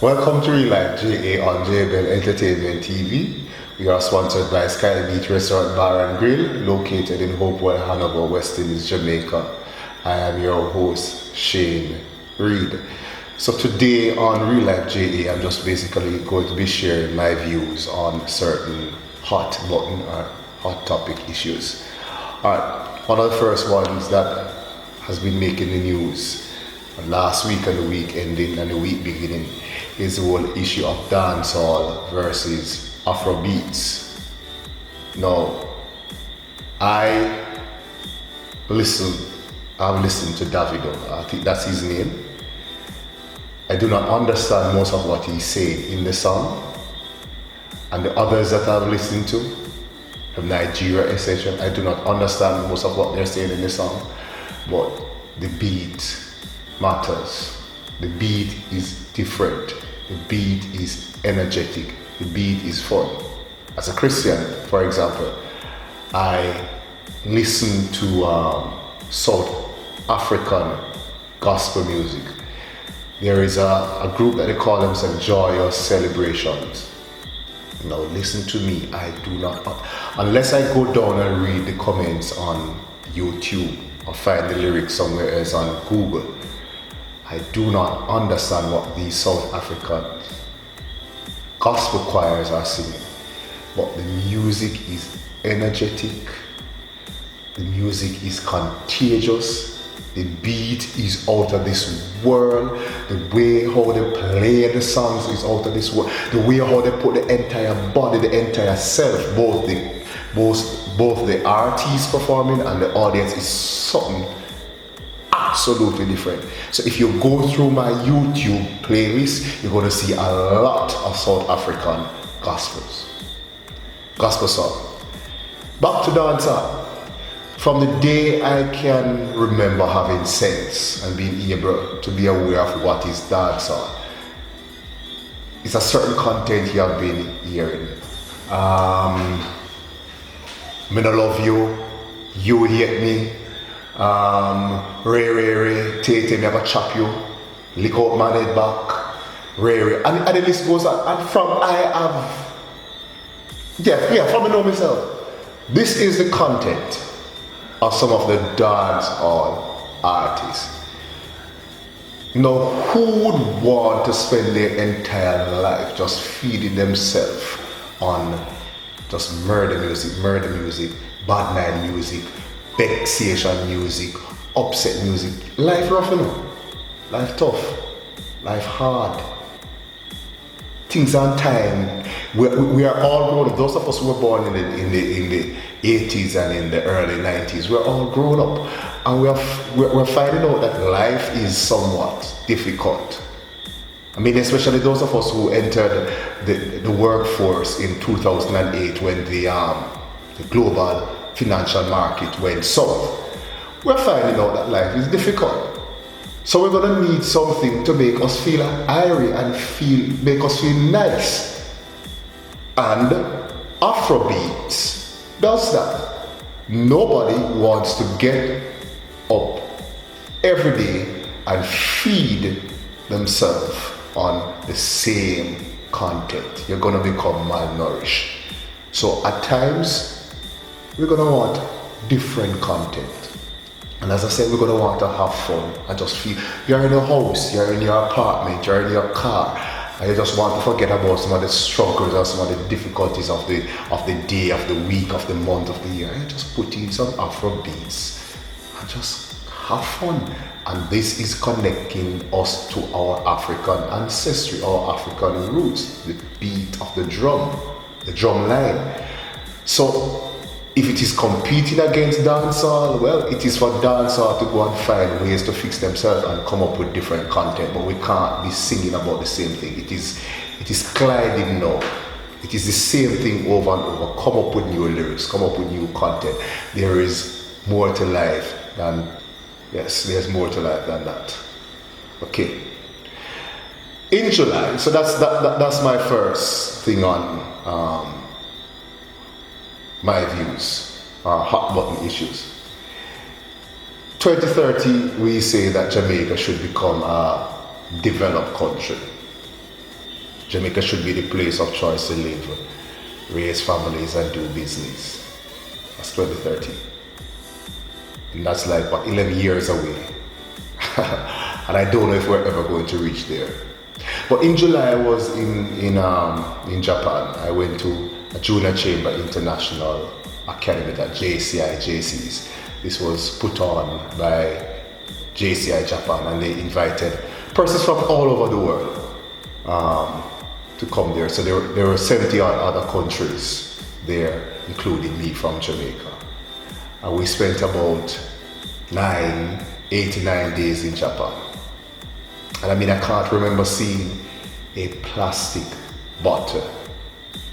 Welcome to Real Life JA on JBL Entertainment TV. We are sponsored by Sky Beach Restaurant Bar and Grill, located in Hopewell, Hanover, West Indies, Jamaica. I am your host, Shane Reed. So today on Real Life JA, I'm just basically going to be sharing my views on certain hot button or hot topic issues. Alright, one of the first ones that has been making the news last week and the week ending and the week beginning is the whole issue of dancehall versus Afrobeats. Now, I've listened to Davido, I think that's his name. I do not understand most of what he's saying in the song, and the others that I've listened to, from Nigeria, etc., I do not understand most of what they're saying in the song, but the beat matters. The beat is different. The beat is energetic. The beat is fun. As a Christian, for example, I listen to South African gospel music. There is a group that they call themselves Joyous Celebrations. Now listen to me, I do not, unless I go down and read the comments on YouTube or find the lyrics somewhere else on Google, I do not understand what these South African gospel choirs are singing. But the music is energetic, the music is contagious, the beat is out of this world, the way how they play the songs is out of this world, the way how they put the entire body, the entire self, both the artists performing and the audience is something absolutely different. So if you go through my YouTube playlist, you're going to see a lot of South African gospel song. Back to dancehall. From the day I can remember having sense and being able to be aware of what is dancehall, it's a certain content you have been hearing. Me no love you, you hate me, Ray, Tate, me have a chop you, lick out my head back, Ray, and the list goes on. And from from the know myself. This is the content of some of the dancehall artists. Now, who would want to spend their entire life just feeding themselves on just murder music, bad mind music, vexation music, upset music? Life rough, you know. Life tough. Life hard. Things on time. We are all grown up. Those of us who were born in the 80s and in the early 90s, we're all grown up, and we're finding out that life is somewhat difficult. I mean, especially those of us who entered the workforce in 2008 when the global financial market went south. We're finding out that life is difficult. So we're gonna need something to make us feel airy and make us feel nice. And Afrobeats does that. Nobody wants to get up every day and feed themselves on the same content. You're gonna become malnourished. So at times, we're gonna want different content. And as I said, we're going to want to have fun and just feel. You're in your house, you're in your apartment, you're in your car, and you just want to forget about some of the struggles or some of the difficulties of the day, of the week, of the month, of the year. And just put in some Afro beats and just have fun. And this is connecting us to our African ancestry, our African roots, the beat of the drum line. So if it is competing against dancehall, well, it is for dancehall to go and find ways to fix themselves and come up with different content, but we can't be singing about the same thing. It is gliding now. It is the same thing over and over. Come up with new lyrics, come up with new content. There is more to life than, yes, there's more to life than that. Okay. In July, so that's my first thing on my views are hot button issues. 2030, we say that Jamaica should become a developed country. Jamaica should be the place of choice to live, raise families and do business. That's 2030. And that's like, what, 11 years away. And I don't know if we're ever going to reach there. But in July, I was in Japan. I went to a Junior Chamber International Academy at JC's. This was put on by JCI Japan, and they invited persons from all over the world to come there. So there were 70 other countries there, including me from Jamaica. And we spent about 89 days in Japan. And I mean, I can't remember seeing a plastic bottle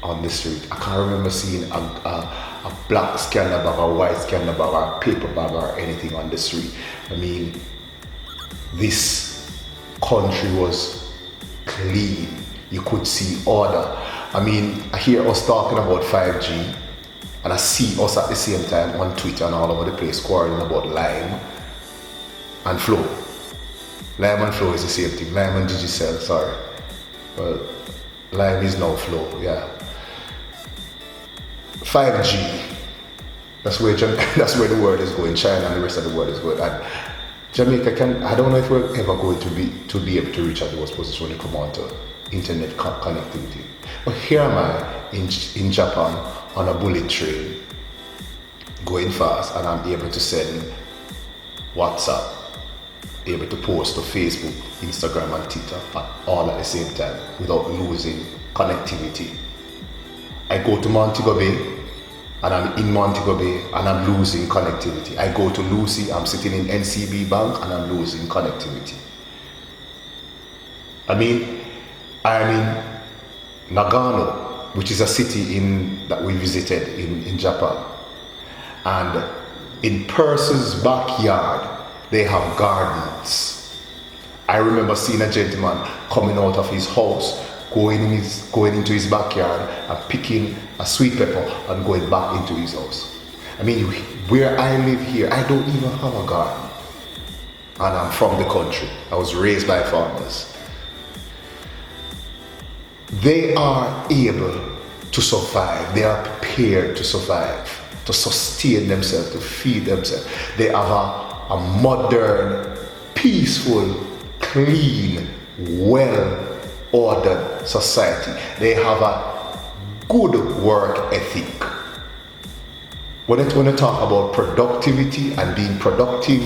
on the street. I can't remember seeing a black scanner bag, a white scanner bag, or a paper bag, or anything on the street. I mean, this country was clean. You could see order. I mean, I hear us talking about 5G, and I see us at the same time on Twitter and all over the place quarreling about Lime and Flow. Lime and Flow is the same thing. Lime and Digicel, sorry. Well, Lime is now Flow, yeah. 5G, that's where the world is going. China and the rest of the world is going. And Jamaica I don't know if we're ever going to be able to reach at those positions when it comes on to internet connectivity. But here am I in Japan on a bullet train, going fast, and I'm able to send WhatsApp, able to post to Facebook, Instagram, and Twitter all at the same time without losing connectivity. I go to Montego Bay, and I'm in Montego Bay, and I'm losing connectivity. I go to Lucy, I'm sitting in NCB Bank, and I'm losing connectivity. I mean, I'm in Nagano, which is a city that we visited in Japan. And in Percy's backyard, they have gardens. I remember seeing a gentleman coming out of his house, going into his backyard and picking a sweet pepper and going back into his house. I mean, where I live here, I don't even have a garden. And I'm from the country. I was raised by farmers. They are able to survive. They are prepared to survive, to sustain themselves, to feed themselves. They have a modern, peaceful, clean, well-ordered society. They have a good work ethic. When I talk about productivity and being productive,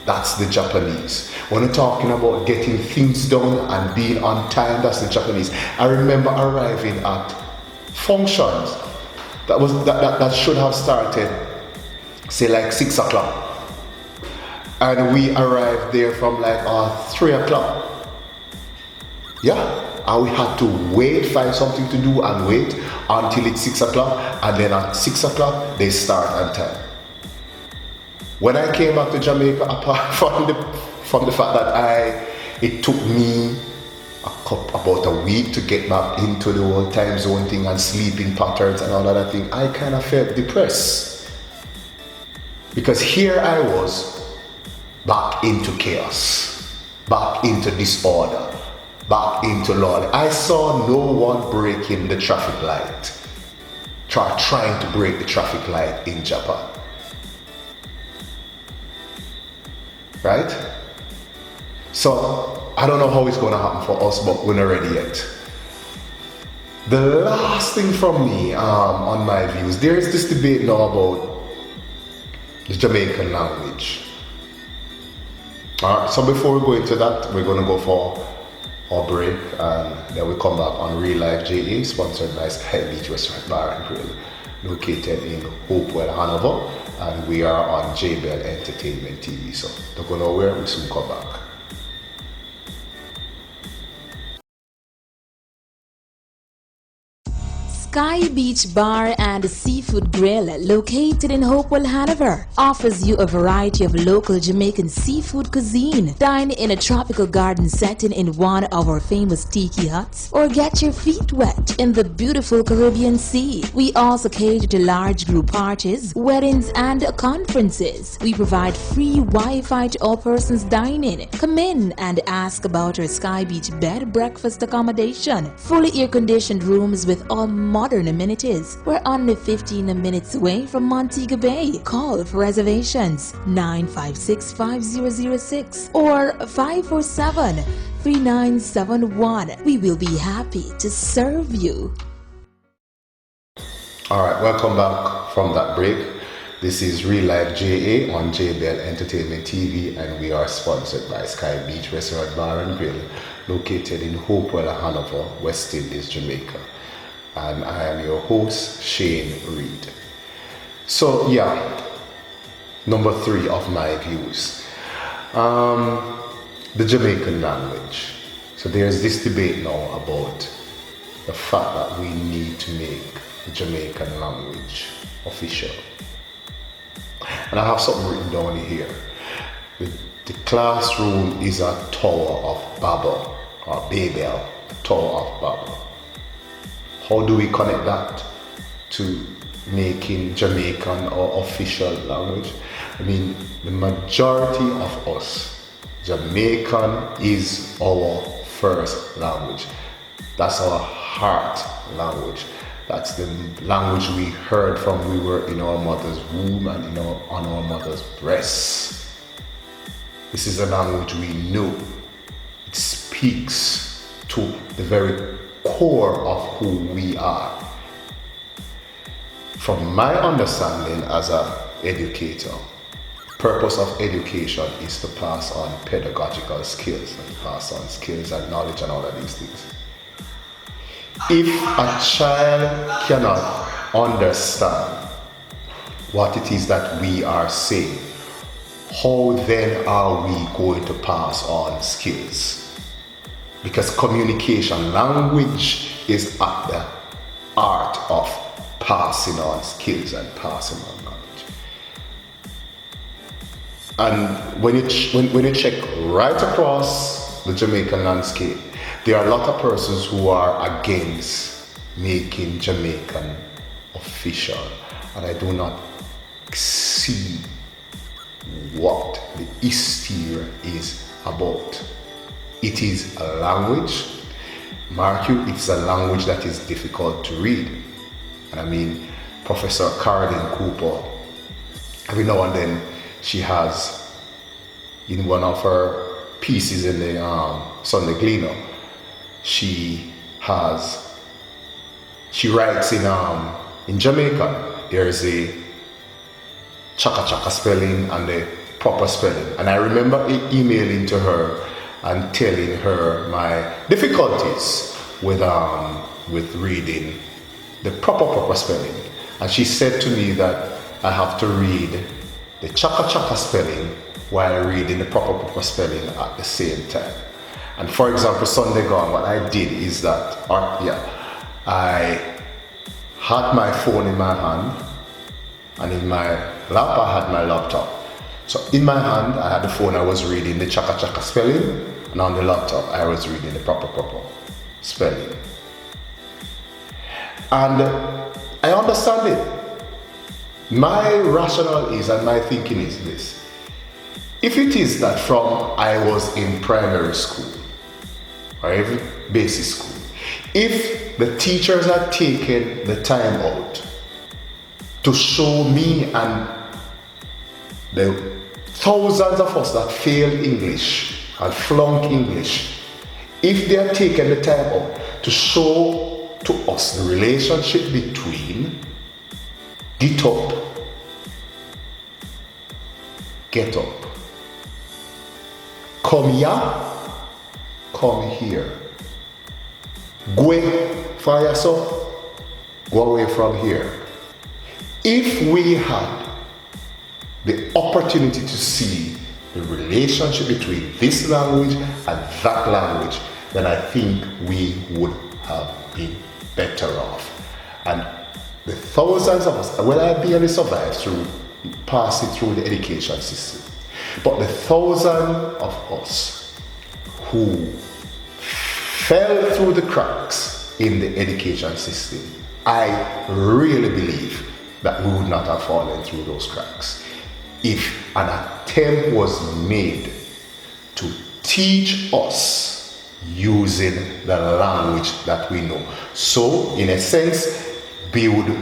that's the Japanese. When we're talking about getting things done and being on time, that's the Japanese. I remember arriving at functions that should have started, say, like 6 o'clock. And we arrived there from like 3 o'clock. Yeah. And we had to wait, find something to do and wait until it's 6 o'clock. And then at 6 o'clock, they start on time. When I came back to Jamaica, apart from the fact that it took me about a week to get back into the whole time zone thing and sleeping patterns and all of that thing, I kind of felt depressed. Because here I was, back into chaos, back into disorder, back into law. I saw no one breaking the traffic light, trying to break the traffic light in Japan. Right? So I don't know how it's going to happen for us, but we're not ready yet. The last thing from me on my views, there is this debate now about the Jamaican language. Alright, so before we go into that, we're going to go for our break, and then we come back on Real Life JA, sponsored by Sky Beach Restaurant Bar and Grill, located in Hopewell, Hanover. And we are on JBL Entertainment TV, so don't go nowhere, we'll soon come back. Sky Beach Bar and Seafood Grill, located in Hopewell, Hanover, offers you a variety of local Jamaican seafood cuisine. Dine in a tropical garden setting in one of our famous tiki huts, or get your feet wet in the beautiful Caribbean Sea. We also cater to large group parties, weddings, and conferences. We provide free Wi-Fi to all persons dining. Come in and ask about our Sky Beach bed breakfast accommodation. Fully air-conditioned rooms with all modern amenities. We're only 15 minutes away from Montego Bay. Call for reservations 956-5006 or 547-3971. We will be happy to serve you. Alright, welcome back from that break. This is Real Life JA on JBL Entertainment TV, and we are sponsored by Sky Beach Restaurant Bar and Grill, located in Hopewell, Hanover, West Indies, Jamaica. And I am your host, Shane Reed. So yeah, number 3 of my views. The Jamaican language. So there's this debate now about the fact that we need to make the Jamaican language official. And I have something written down here. The classroom is a Tower of Babel, or Babel, a Tower of Babel. How do we connect that to making Jamaican our official language? I mean, the majority of us, Jamaican is our first language. That's our heart language. That's the language we heard from we were in our mother's womb and on our mother's breast. This is a language we know. It speaks to the very core of who we are. From my understanding as an educator, the purpose of education is to pass on pedagogical skills and pass on skills and knowledge and all of these things. If a child cannot understand what it is that we are saying, how then are we going to pass on skills? Because communication, language is at the art of passing on skills and passing on knowledge. And when you check right across the Jamaican landscape, there are a lot of persons who are against making Jamaican official, and I do not see what the hysteria is about. It is a language, mark you, it's a language that is difficult to read. And I mean, Professor Caroline Cooper, every now and then she has, in one of her pieces in the Sunday Gleaner, she writes in Jamaican, there's a chaka spelling and the proper spelling. And I remember emailing to her and telling her my difficulties with reading the proper spelling. And she said to me that I have to read the chaka spelling while reading the proper spelling at the same time. And for example, Sunday gone, what I did is that, I had my phone in my hand, and in my lap I had my laptop. So in my hand I had the phone, I was reading the chaka spelling, and on the laptop I was reading the proper spelling. And I understand it. My rationale is, and my thinking is this: if it is that from I was in primary school or even basic school, if the teachers had taken the time out to show me and the thousands of us that failed English and flunk English, if they had taken the time out to show to us the relationship between get up, come here, come here, go for yourself, go away from here. If we had the opportunity to see the relationship between this language and that language, then I think we would have been better off. And the thousands of us, well, I barely survived through passing through the education system. But the thousands of us who fell through the cracks in the education system, I really believe that we would not have fallen through those cracks if an attempt was made to teach us using the language that we know. So, in a sense, we would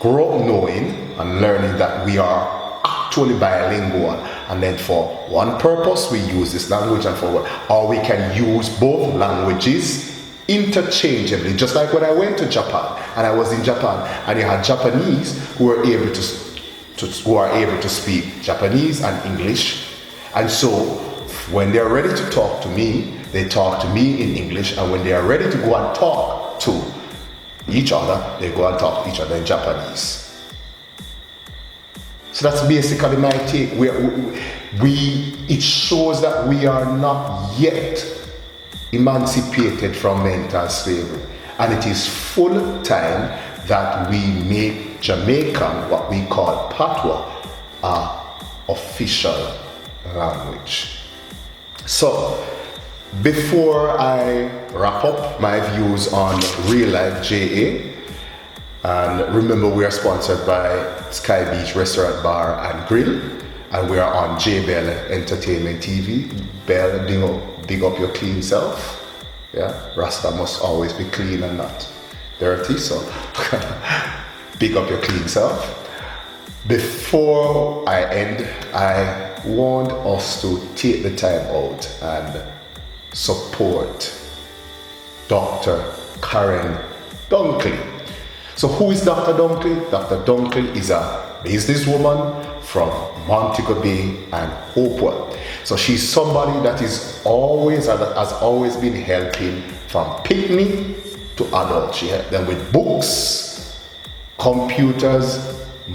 grow up knowing and learning that we are actually bilingual, and then for one purpose we use this language, and for or we can use both languages interchangeably. Just like when I went to Japan, and I was in Japan, and you had Japanese who are able to speak Japanese and English, and so when they're ready to talk to me, they talk to me in English, and when they are ready to go and talk to each other, they go and talk to each other in Japanese. So that's basically my take. It shows that we are not yet emancipated from mental slavery, and it is full time that we make Jamaican, what we call patois, our official language. So, before I wrap up my views on Real Life JA, and remember we are sponsored by Sky Beach Restaurant Bar and Grill, and we are on J Bell Entertainment TV. Bell, dig up your clean self. Yeah, Rasta must always be clean and not dirty, so dig up your clean self. Before I end, I want us to take the time out and support Dr. Karen Dunkley. So who is Dr. Dunkley? Dr. Dunkley is a businesswoman from Montego Bay and Hopewell. So she's somebody that is always and that has always been helping from picnic to adult. She helped them with books, computers,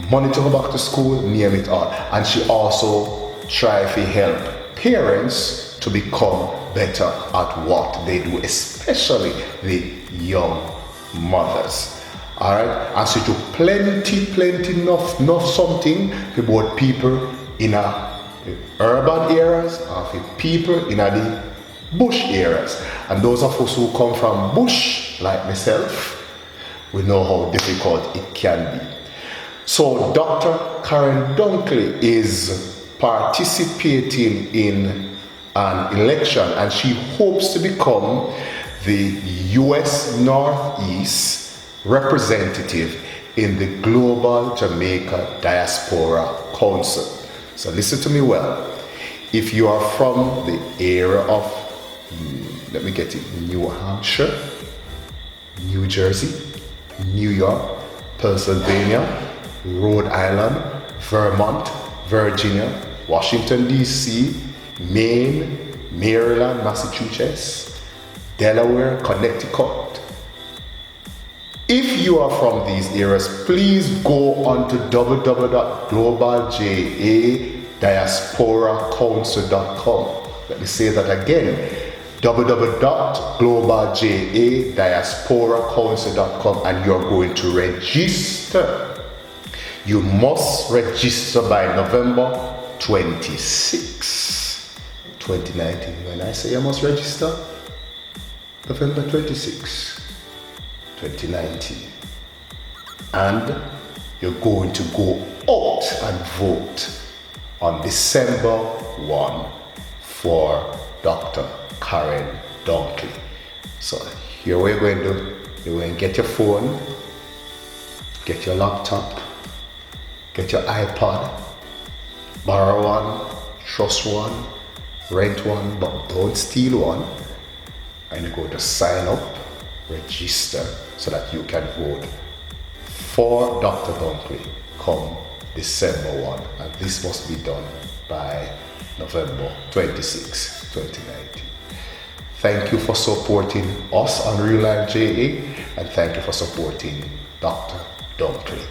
money to go back to school, name it all. And she also tries to help parents to become better at what they do, especially the young mothers. Alright, and so do plenty enough something about people in urban areas and for people in the bush areas. And those of us who come from bush, like myself, we know how difficult it can be. So Dr. Karen Dunkley is participating in an election, and she hopes to become the US Northeast representative in the Global Jamaica Diaspora Council. So listen to me well. If you are from the area of, New Hampshire, New Jersey, New York, Pennsylvania, Rhode Island, Vermont, Virginia, Washington DC, Maine, Maryland, Massachusetts, Delaware, Connecticut. If you are from these areas, please go on to www.globaljadiasporacouncil.com. Let me say that again, www.globaljadiasporacouncil.com, and you're going to register. You must register by November 26, 2019. When I say I must register, November 26, 2019. And you're going to go out and vote on December 1 for Dr. Karen Dunkley. So here we're going to do. You're going to get your phone, get your laptop, get your iPod, borrow one, trust one, rent one, but don't steal one. And you're going to sign up, register, so that you can vote for Dr. Dunkley come December 1. And this must be done by November 26, 2019. Thank you for supporting us on Real Life JA, and thank you for supporting Dr. Dunkley.